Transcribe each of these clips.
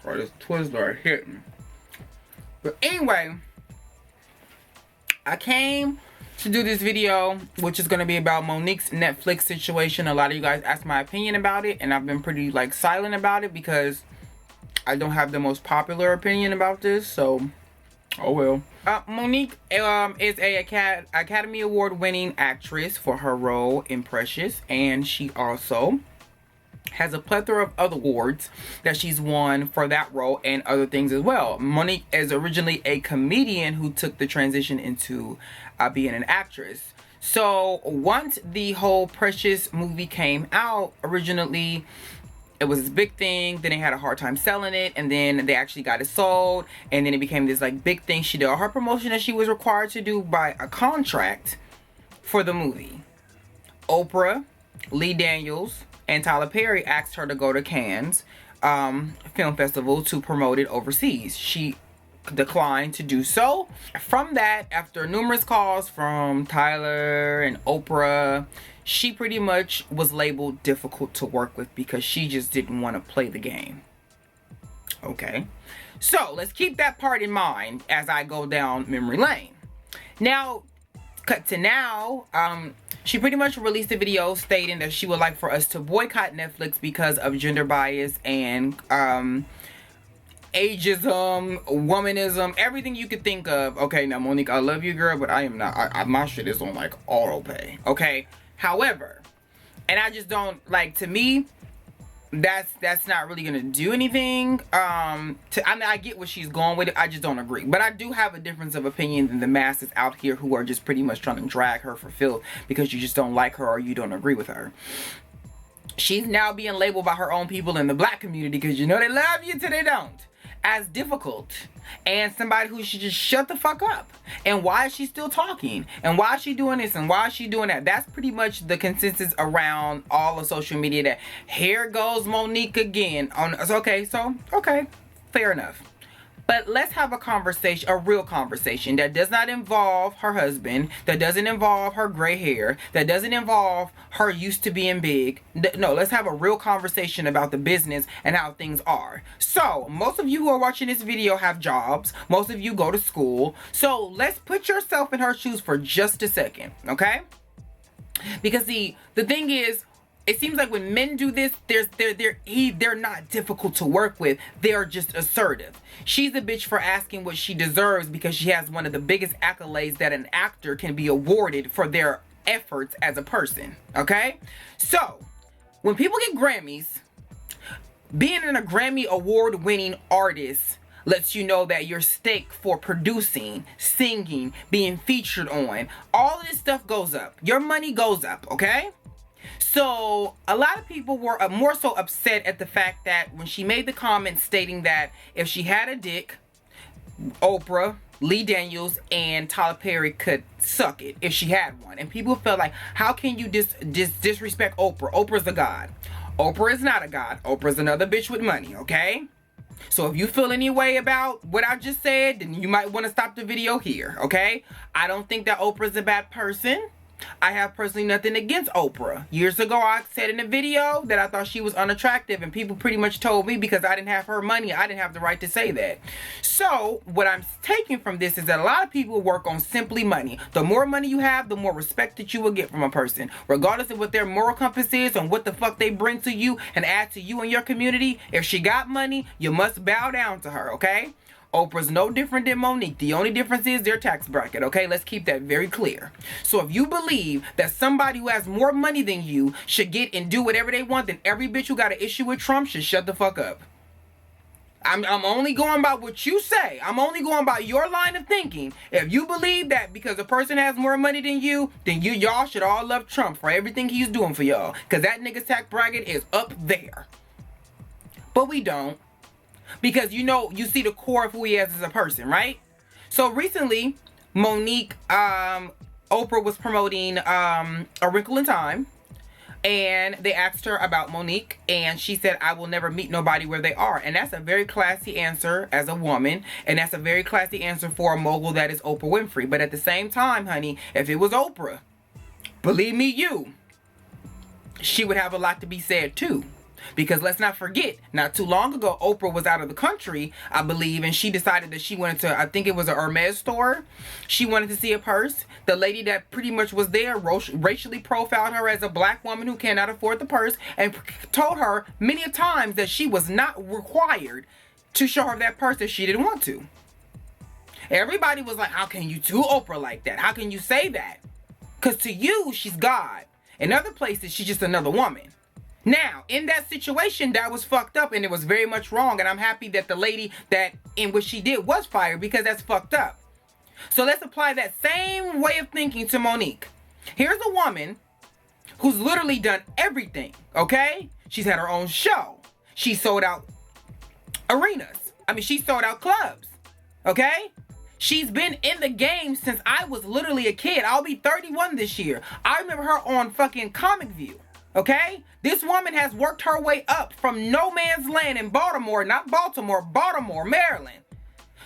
Or this Twizzler hitting. But anyway, I came to do this video, which is going to be about Monique's Netflix situation. A lot of you guys asked my opinion about it, and I've been pretty like silent about it because I don't have the most popular opinion about this, so oh well. Monique is a Academy Award winning actress for her role in Precious, and she also has a plethora of other awards that she's won for that role and other things as well. Monique is originally a comedian who took the transition into being an actress. So once the whole Precious movie came out, originally it was this big thing, then they had a hard time selling it, and then they actually got it sold, and then it became this like big thing. She did all her promotion that she was required to do by a contract for the movie. Oprah, Lee Daniels, and Tyler Perry asked her to go to Cannes Film Festival to promote it overseas. She declined to do so. From that, after numerous calls from Tyler and Oprah, she pretty much was labeled difficult to work with because she just didn't want to play the game. Okay, so let's keep that part in mind as I go down memory lane. Now, cut to now, she pretty much released a video stating that she would like for us to boycott Netflix because of gender bias and ageism, womanism, everything you could think of. Okay, now Monique, I love you, girl, but I am not. My shit is on like auto pay. Okay, however, and I just don't like. To me, that's not really gonna do anything. I mean, I get what she's going with it. I just don't agree. But I do have a difference of opinion than the masses out here who are just pretty much trying to drag her for filth because you just don't like her or you don't agree with her. She's now being labeled by her own people in the black community, because you know they love you till they don't, as difficult and somebody who should just shut the fuck up. And why is she still talking? And why is she doing this? And why is she doing that? That's pretty much the consensus around all of social media, that here goes Monique again. Okay, fair enough. But let's have a conversation, a real conversation that does not involve her husband, that doesn't involve her gray hair, that doesn't involve her used to being big. No, let's have a real conversation about the business and how things are. So, most of you who are watching this video have jobs. Most of you go to school. So, let's put yourself in her shoes for just a second, okay? Because the thing is, it seems like when men do this, they're not difficult to work with. They're just assertive. She's a bitch for asking what she deserves because she has one of the biggest accolades that an actor can be awarded for their efforts as a person. Okay? So, when people get Grammys, being a Grammy award-winning artist lets you know that your stake for producing, singing, being featured on, all of this stuff goes up. Your money goes up, okay? So a lot of people were more so upset at the fact that when she made the comment stating that if she had a dick, Oprah, Lee Daniels, and Tyler Perry could suck it if she had one. And people felt like, how can you disrespect Oprah? Oprah's a god. Oprah is not a god. Oprah's another bitch with money, okay? So if you feel any way about what I just said, then you might want to stop the video here, okay? I don't think that Oprah's a bad person. I have personally nothing against Oprah. Years ago, I said in a video that I thought she was unattractive, and people pretty much told me because I didn't have her money, I didn't have the right to say that. So, what I'm taking from this is that a lot of people work on simply money. The more money you have, the more respect that you will get from a person. Regardless of what their moral compass is and what the fuck they bring to you and add to you and your community, if she got money, you must bow down to her, okay? Oprah's no different than Monique. The only difference is their tax bracket, okay? Let's keep that very clear. So if you believe that somebody who has more money than you should get and do whatever they want, then every bitch who got an issue with Trump should shut the fuck up. I'm only going by what you say. I'm only going by your line of thinking. If you believe that because a person has more money than you, then y'all should all love Trump for everything he's doing for y'all. Because that nigga's tax bracket is up there. But we don't. Because you know, you see the core of who he is as a person, right? So recently, Monique, Oprah was promoting A Wrinkle in Time. And they asked her about Monique. And she said, I will never meet nobody where they are. And that's a very classy answer as a woman. And that's a very classy answer for a mogul that is Oprah Winfrey. But at the same time, honey, if it was Oprah, believe me, she would have a lot to be said too. Because let's not forget, not too long ago, Oprah was out of the country, I believe, and she decided that she wanted to, I think it was a Hermes store. She wanted to see a purse. The lady that pretty much was there racially profiled her as a black woman who cannot afford the purse and told her many times that she was not required to show her that purse if she didn't want to. Everybody was like, how can you do Oprah like that? How can you say that? Because to you, she's God. In other places, she's just another woman. Now, in that situation, that was fucked up and it was very much wrong. And I'm happy that the lady that in what she did was fired, because that's fucked up. So let's apply that same way of thinking to Monique. Here's a woman who's literally done everything, okay? She's had her own show. She sold out arenas. She sold out clubs, okay? She's been in the game since I was literally a kid. I'll be 31 this year. I remember her on fucking Comic View. Okay? This woman has worked her way up from no man's land in Baltimore, not Baltimore, Baltimore, Maryland,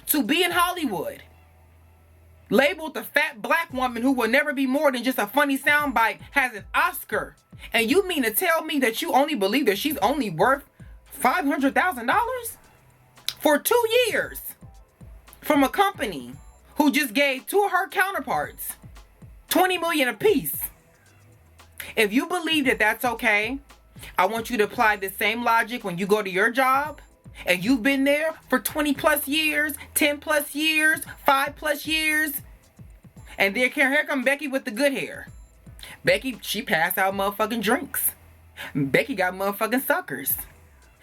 to be in Hollywood. Labeled the fat black woman who will never be more than just a funny soundbite, has an Oscar. And you mean to tell me that you only believe that she's only worth $500,000 for 2 years from a company who just gave two of her counterparts $20 million apiece? If you believe that that's okay, I want you to apply the same logic when you go to your job and you've been there for 20 plus years, 10 plus years, 5 plus years. And here come Becky with the good hair. Becky, she passed out motherfucking drinks. Becky got motherfucking suckers.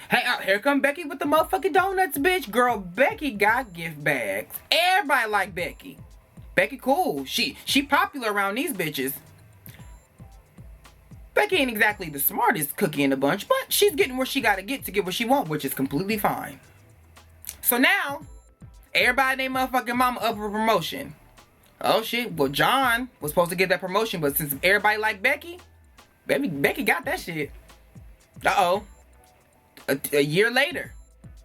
Hey, here come Becky with the motherfucking donuts, bitch. Girl, Becky got gift bags. Everybody like Becky. Becky cool. She popular around these bitches. Becky ain't exactly the smartest cookie in the bunch, but she's getting where she gotta get to get what she want, which is completely fine. So now, everybody named motherfucking mama up for promotion. Oh shit, well John was supposed to get that promotion, but since everybody like Becky got that shit. Uh-oh. A year later,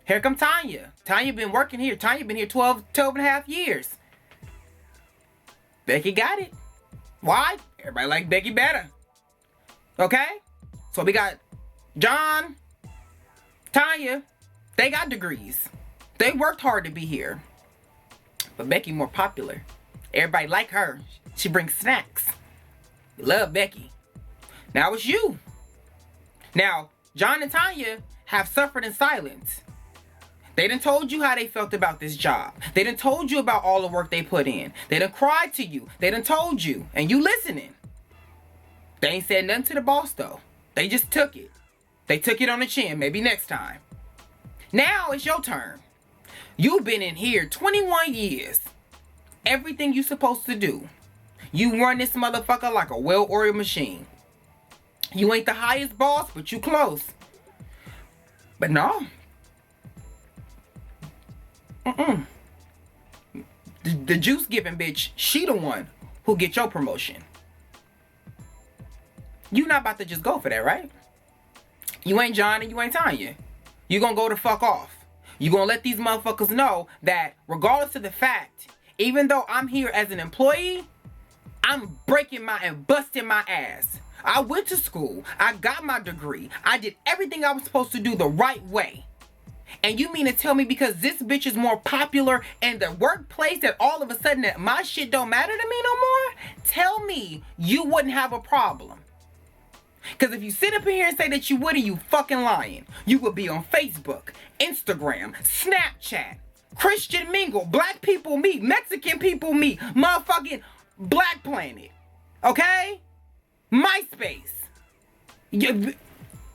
here come Tanya. Tanya been working here. Tanya been here 12 and a half years. Becky got it. Why? Everybody like Becky better. Okay? So we got John, Tanya. They got degrees. They worked hard to be here. But Becky more popular. Everybody like her. She brings snacks. Love Becky. Now it's you. Now, John and Tanya have suffered in silence. They done told you how they felt about this job. They done told you about all the work they put in. They done cried to you. They done told you. And you listening. They ain't said nothing to the boss though. They just took it. They took it on the chin. Maybe next time. Now it's your turn. You've been in here 21 years. Everything you supposed to do. You run this motherfucker like a well-oiled machine. You ain't the highest boss, but you close. But no. The juice giving bitch, she the one who get your promotion. You not about to just go for that, right? You ain't John and you ain't Tanya. You gonna go the fuck off. You gonna let these motherfuckers know that regardless of the fact, even though I'm here as an employee, I'm breaking and busting my ass. I went to school. I got my degree. I did everything I was supposed to do the right way. And you mean to tell me because this bitch is more popular in the workplace that all of a sudden that my shit don't matter to me no more? Tell me you wouldn't have a problem. Because if you sit up in here and say that you would, you fucking lying. You would be on Facebook, Instagram, Snapchat, Christian Mingle, Black People Meet, Mexican People Meet, motherfucking Black Planet. Okay? MySpace.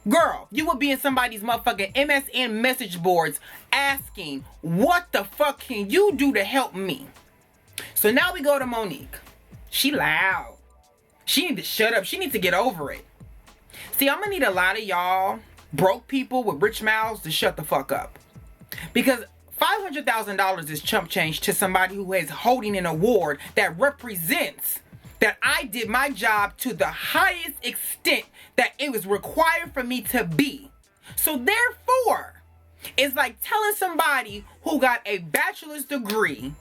Girl, you would be in somebody's motherfucking MSN message boards asking, what the fuck can you do to help me? So now we go to Monique. She loud. She need to shut up. She needs to get over it. See, I'm gonna need a lot of y'all broke people with rich mouths to shut the fuck up. Because $500,000 is chump change to somebody who is holding an award that represents that I did my job to the highest extent that it was required for me to be. So therefore, it's like telling somebody who got a bachelor's degree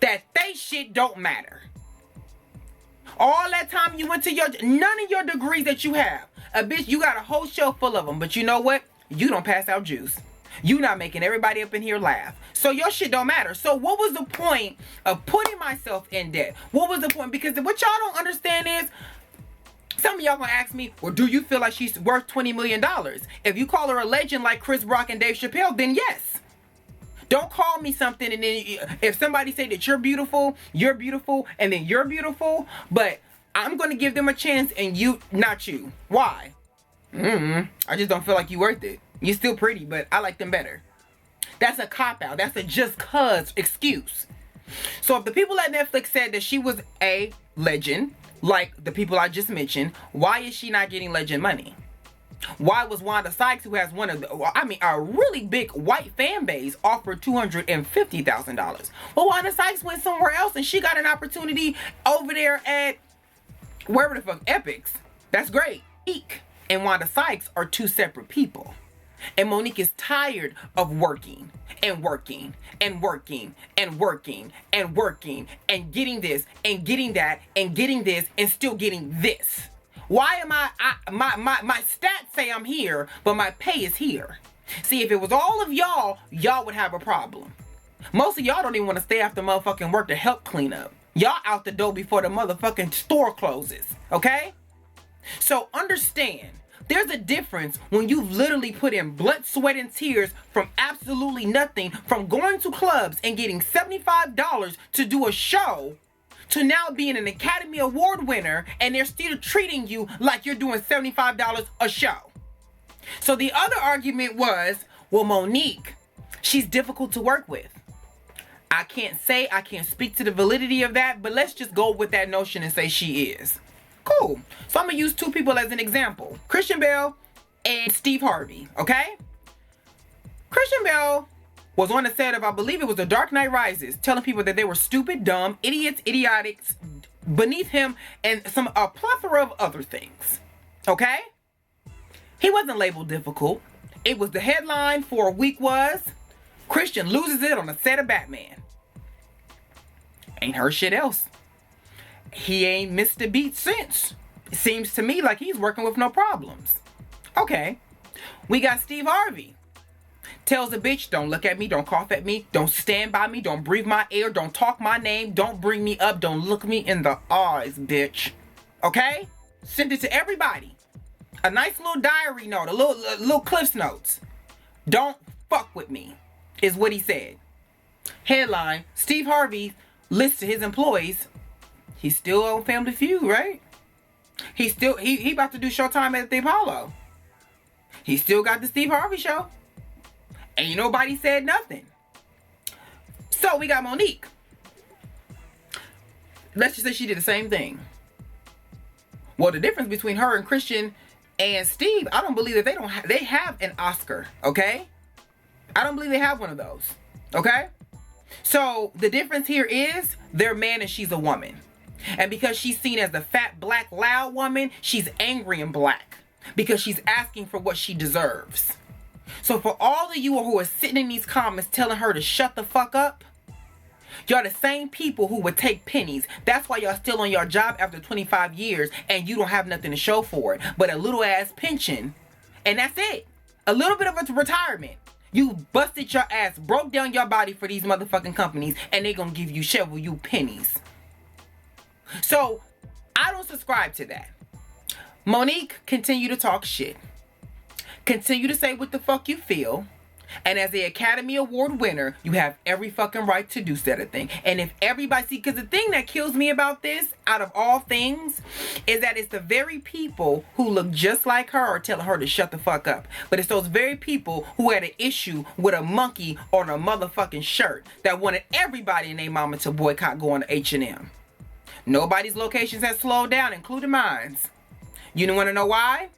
that they shit don't matter. All that time you went to none of your degrees that you have, A bitch, you got a whole show full of them, but you know what? You don't pass out juice. You not making everybody up in here laugh. So your shit don't matter. So what was the point of putting myself in debt? What was the point? Because what y'all don't understand is, some of y'all gonna ask me, well, do you feel like she's worth $20 million? If you call her a legend like Chris Rock and Dave Chappelle, then yes. Don't call me something and then if somebody say that you're beautiful, and then you're beautiful, but I'm gonna give them a chance and you, not you. Why? I just don't feel like you worth it. You're still pretty, but I like them better. That's a cop-out. That's a just cuz excuse. So if the people at Netflix said that she was a legend, like the people I just mentioned, why is she not getting legend money? Why was Wanda Sykes, who has one of the, a really big white fan base, offered $250,000? Well, Wanda Sykes went somewhere else and she got an opportunity over there at wherever the fuck, Epix. That's great. Monique and Wanda Sykes are two separate people. And Monique is tired of working and working and working and working and working and getting this and getting that and getting this and still getting this. Why am my stats say I'm here, but my pay is here? See, if it was all of y'all would have a problem. Most of y'all don't even want to stay after motherfucking work to help clean up. Y'all out the door before the motherfucking store closes, okay? So understand, there's a difference when you've literally put in blood, sweat, and tears from absolutely nothing, from going to clubs and getting $75 to do a show, to now being an Academy Award winner and they're still treating you like you're doing $75 a show. So the other argument was, well, Monique, she's difficult to work with. I can't speak to the validity of that, but let's just go with that notion and say she is. Cool. So I'm going to use two people as an example. Christian Bale and Steve Harvey, okay? Christian Bale was on the set of, I believe it was The Dark Knight Rises, telling people that they were stupid, dumb, idiots, idiotics, beneath him, and a plethora of other things, okay? He wasn't labeled difficult. It was the headline for a week was, Christian loses it on the set of Batman. Ain't heard shit else. He ain't missed a beat since. It seems to me like he's working with no problems. Okay. We got Steve Harvey. Tells a bitch, don't look at me, don't cough at me, don't stand by me, don't breathe my air, don't talk my name, don't bring me up, don't look me in the eyes, bitch. Okay? Send it to everybody. A nice little diary note, a little Cliff's Notes. Don't fuck with me, is what he said. Headline, Steve Harvey lists to his employees, he's still on Family Feud, right? He about to do Showtime at the Apollo. He still got the Steve Harvey show. Ain't nobody said nothing. So we got Monique. Let's just say she did the same thing. Well, the difference between her and Christian and Steve, I don't believe that they have an Oscar, okay? I don't believe they have one of those, okay? So the difference here is they're man and she's a woman. And because she's seen as the fat, black, loud woman, she's angry and black because she's asking for what she deserves. So for all of you who are sitting in these comments telling her to shut the fuck up, y'all the same people who would take pennies. That's why y'all still on your job after 25 years and you don't have nothing to show for it but a little ass pension. And that's it. A little bit of a retirement. You busted your ass, broke down your body for these motherfucking companies, and they gonna give you, shovel you pennies. So I don't subscribe to that. Monique, continue to talk shit. Continue to say what the fuck you feel. And as the Academy Award winner, you have every fucking right to do said a thing. And if everybody see, because the thing that kills me about this, out of all things, is that it's the very people who look just like her are telling her to shut the fuck up. But it's those very people who had an issue with a monkey on a motherfucking shirt that wanted everybody and their mama to boycott going to H&M. Nobody's locations has slowed down, including mine. You don't want to know why?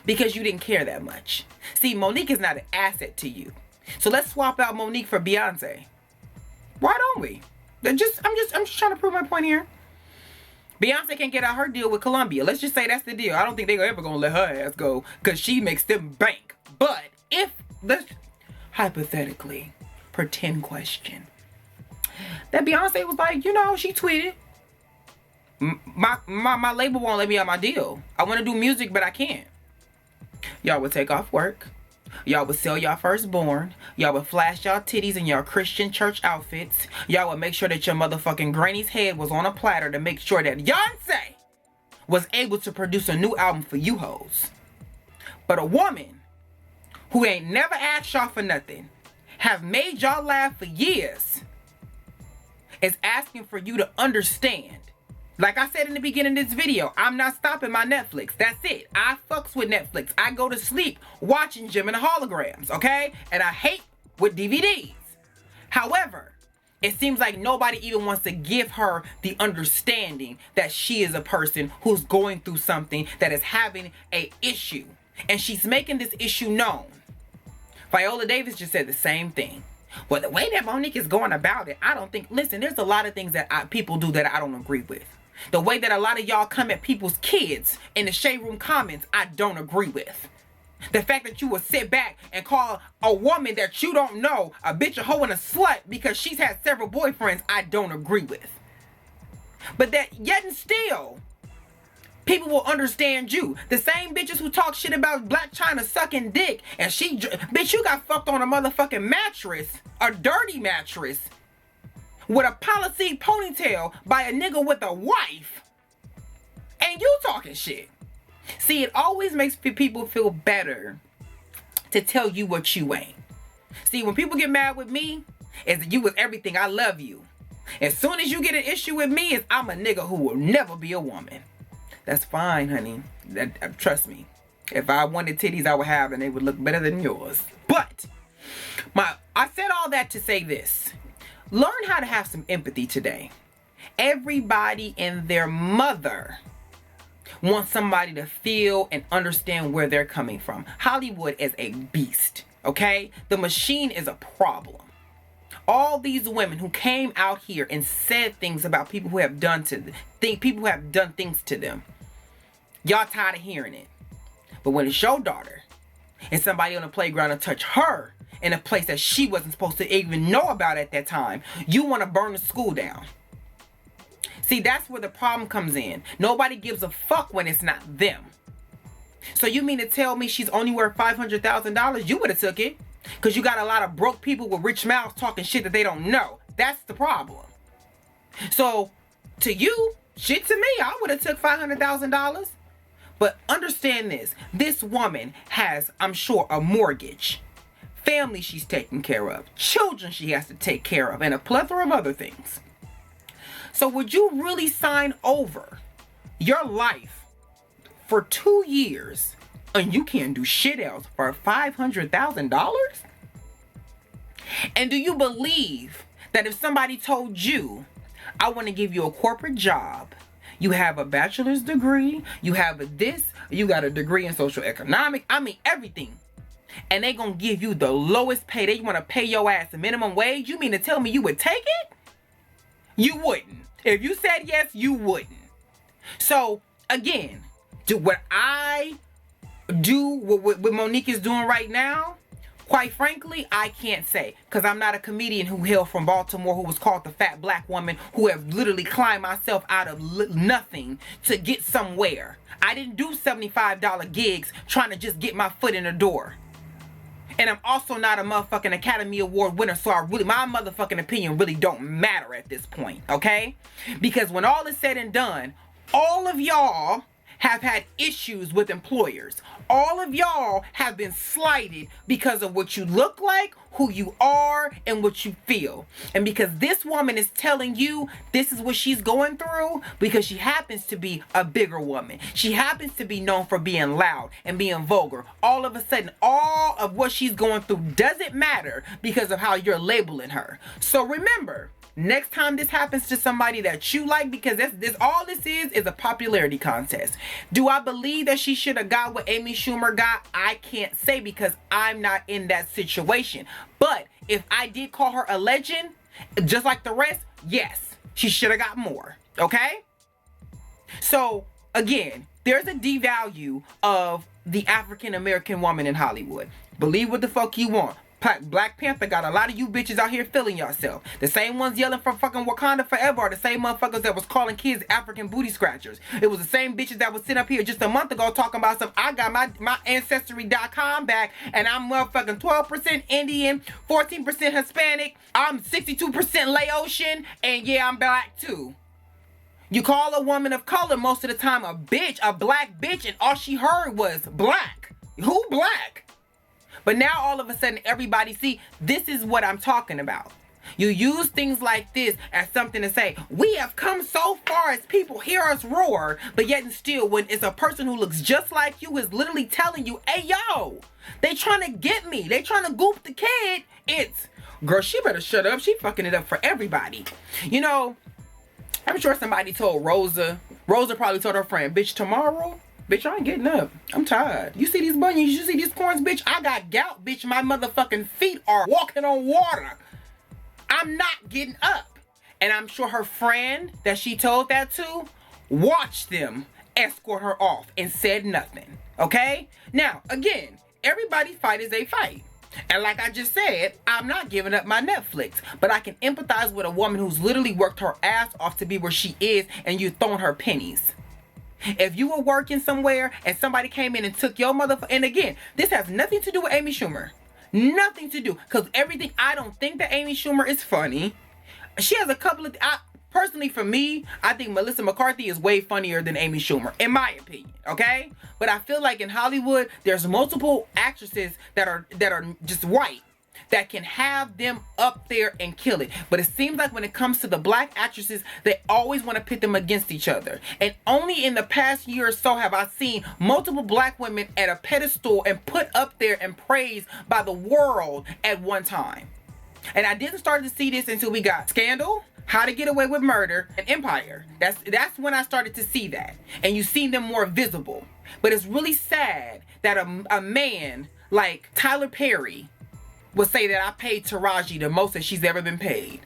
Because you didn't care that much. See, Monique is not an asset to you. So let's swap out Monique for Beyonce. Why don't we? I'm just trying to prove my point here. Beyonce can't get out her deal with Columbia. Let's just say that's the deal. I don't think they're ever gonna let her ass go because she makes them bank. But if, let's hypothetically pretend question that Beyonce was like, she tweeted, my label won't let me out my deal. I want to do music, but I can't. Y'all would take off work. Y'all would sell y'all firstborn. Y'all would flash y'all titties in y'all Christian church outfits. Y'all would make sure that your motherfucking granny's head was on a platter to make sure that Beyonce was able to produce a new album for you hoes. But a woman who ain't never asked y'all for nothing, have made y'all laugh for years, is asking for you to understand. Like I said in the beginning of this video, I'm not stopping my Netflix. That's it. I fucks with Netflix. I go to sleep watching Jim and the Holograms, okay? And I hate with DVDs. However, it seems like nobody even wants to give her the understanding that she is a person who's going through something that is having an issue. And she's making this issue known. Viola Davis just said the same thing. Well, the way that Monique is going about it, I don't think... Listen, there's a lot of things that people do that I don't agree with. The way that a lot of y'all come at people's kids in the shade room comments, I don't agree with. The fact that you would sit back and call a woman that you don't know a bitch, a hoe, and a slut because she's had several boyfriends, I don't agree with. But that yet and still, people will understand you. The same bitches who talk shit about Black China sucking dick and bitch, you got fucked on a motherfucking mattress, a dirty mattress, with a policy ponytail by a nigga with a wife, and you talking shit. See, it always makes people feel better to tell you what you ain't. See, when people get mad with me, is that you was everything, I love you. As soon as you get an issue with me, is I'm a nigga who will never be a woman. That's fine, honey. Trust me. If I wanted titties, I would have, and they would look better than yours. But I said all that to say this. Learn how to have some empathy today. Everybody and their mother wants somebody to feel and understand where they're coming from. Hollywood is a beast, okay? The machine is a problem. All these women who came out here and said things about people who have done people who have done things to them. Y'all tired of hearing it. But when it's your daughter and somebody on the playground and touch her in a place that she wasn't supposed to even know about at that time, you want to burn the school down. See, that's where the problem comes in. Nobody gives a fuck when it's not them. So you mean to tell me she's only worth $500,000? You would have took it. Because you got a lot of broke people with rich mouths talking shit that they don't know. That's the problem. So, to you, shit to me, I would have took $500,000. But understand this. This woman has, I'm sure, a mortgage. Family she's taking care of. Children she has to take care of. And a plethora of other things. So would you really sign over your life for 2 years and you can't do shit else for $500,000? And do you believe that if somebody told you, I want to give you a corporate job, you have a bachelor's degree, you have this, you got a degree in social economic, I mean everything, and they gonna give you the lowest pay, they want to pay your ass the minimum wage, you mean to tell me you would take it? You wouldn't. If you said yes, you wouldn't. So, again, do what I do, what Monique is doing right now, quite frankly, I can't say. Because I'm not a comedian who hailed from Baltimore who was called the fat black woman who have literally climbed myself out of nothing to get somewhere. I didn't do $75 gigs trying to just get my foot in the door. And I'm also not a motherfucking Academy Award winner, so my motherfucking opinion really don't matter at this point, okay? Because when all is said and done, all of y'all have had issues with employers. All of y'all have been slighted because of what you look like, who you are, and what you feel. And because this woman is telling you this is what she's going through, because she happens to be a bigger woman. She happens to be known for being loud and being vulgar. All of a sudden, all of what she's going through doesn't matter because of how you're labeling her. So remember, next time this happens to somebody that you like, because this all this is a popularity contest. Do I believe that she should have got what Amy Schumer got? I can't say because I'm not in that situation. But if I did call her a legend, just like the rest, yes, she should have got more. Okay? So, again, there's a devalue of the African American woman in Hollywood. Believe what the fuck you want. Black Panther got a lot of you bitches out here feeling yourself. The same ones yelling for fucking Wakanda forever are the same motherfuckers that was calling kids African booty scratchers. It was the same bitches that was sitting up here just a month ago talking about some, I got my Ancestry.com back and I'm motherfucking 12% Indian, 14% Hispanic, I'm 62% Laotian, and yeah, I'm black too. You call a woman of color most of the time a bitch, a black bitch, and all she heard was black. Who black? But now all of a sudden everybody see, this is what I'm talking about. You use things like this as something to say, we have come so far as people hear us roar, but yet and still when it's a person who looks just like you is literally telling you, hey yo, they trying to get me, they trying to goop the kid, it's, girl, she better shut up, she fucking it up for everybody. You know, I'm sure somebody told Rosa probably told her friend, bitch, tomorrow, bitch, I ain't getting up. I'm tired. You see these bunions? You see these corns, bitch? I got gout, bitch. My motherfucking feet are walking on water. I'm not getting up. And I'm sure her friend that she told that to watched them escort her off and said nothing. Okay? Now, again, everybody's fight is a fight. And like I just said, I'm not giving up my Netflix. But I can empathize with a woman who's literally worked her ass off to be where she is and you throwing her pennies. If you were working somewhere and somebody came in and took your motherfucker, and again, this has nothing to do with Amy Schumer. Nothing to do. Because everything, I don't think that Amy Schumer is funny. She has a couple of, personally for me, I think Melissa McCarthy is way funnier than Amy Schumer, in my opinion, okay? But I feel like in Hollywood, there's multiple actresses that are just white that can have them up there and kill it. But it seems like when it comes to the black actresses, they always want to pit them against each other. And only in the past year or so have I seen multiple black women at a pedestal and put up there and praised by the world at one time. And I didn't start to see this until we got Scandal, How to Get Away with Murder, and Empire. That's when I started to see that. And you see them more visible. But it's really sad that a man like Tyler Perry would say that I paid Taraji the most that she's ever been paid.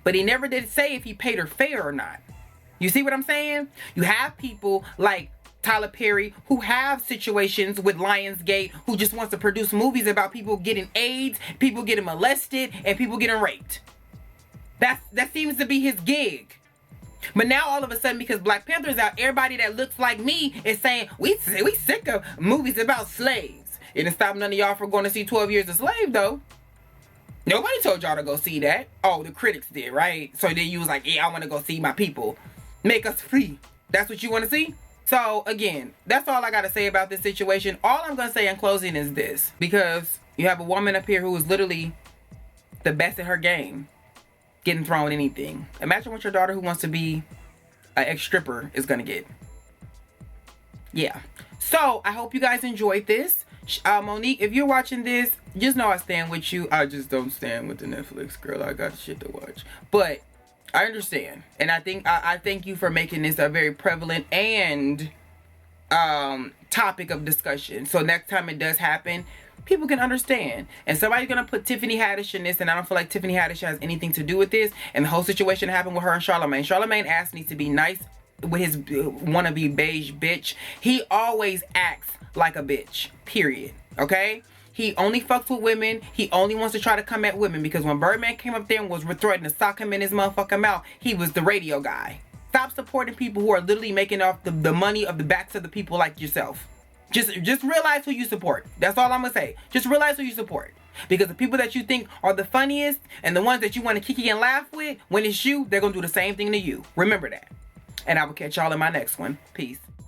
But he never did say if he paid her fair or not. You see what I'm saying? You have people like Tyler Perry who have situations with Lionsgate who just wants to produce movies about people getting AIDS, people getting molested, and people getting raped. That seems to be his gig. But now all of a sudden, because Black Panther is out, everybody that looks like me is saying, we sick of movies about slaves. It didn't stop none of y'all from going to see 12 Years a Slave, though. Nobody told y'all to go see that. Oh, the critics did, right? So then you was like, yeah, I want to go see my people. Make us free. That's what you want to see? So, again, that's all I got to say about this situation. All I'm going to say in closing is this. Because you have a woman up here who is literally the best at her game, getting thrown anything. Imagine what your daughter who wants to be an ex-stripper is going to get. Yeah. So, I hope you guys enjoyed this. Monique, if you're watching this, just know I stand with you. I just don't stand with the Netflix, girl. I got shit to watch. But I understand. And I think I thank you for making this a very prevalent and topic of discussion. So next time it does happen, people can understand. And somebody's going to put Tiffany Haddish in this, and I don't feel like Tiffany Haddish has anything to do with this. And the whole situation happened with her and Charlamagne. Charlamagne asked me to be nice with his wannabe beige bitch. He always acts like a bitch, period. Okay? He only fucks with women. He only wants to try to come at women because when Birdman came up there and was threatening to sock him in his motherfucking mouth, he was the radio guy. Stop supporting people who are literally making off the money of the backs of the people like yourself. Just realize who you support. That's all I'm gonna say. Just realize who you support. Because the people that you think are the funniest and the ones that you want to kiki and laugh with, when it's you, they're gonna do the same thing to you. Remember that. And I will catch y'all in my next one. Peace.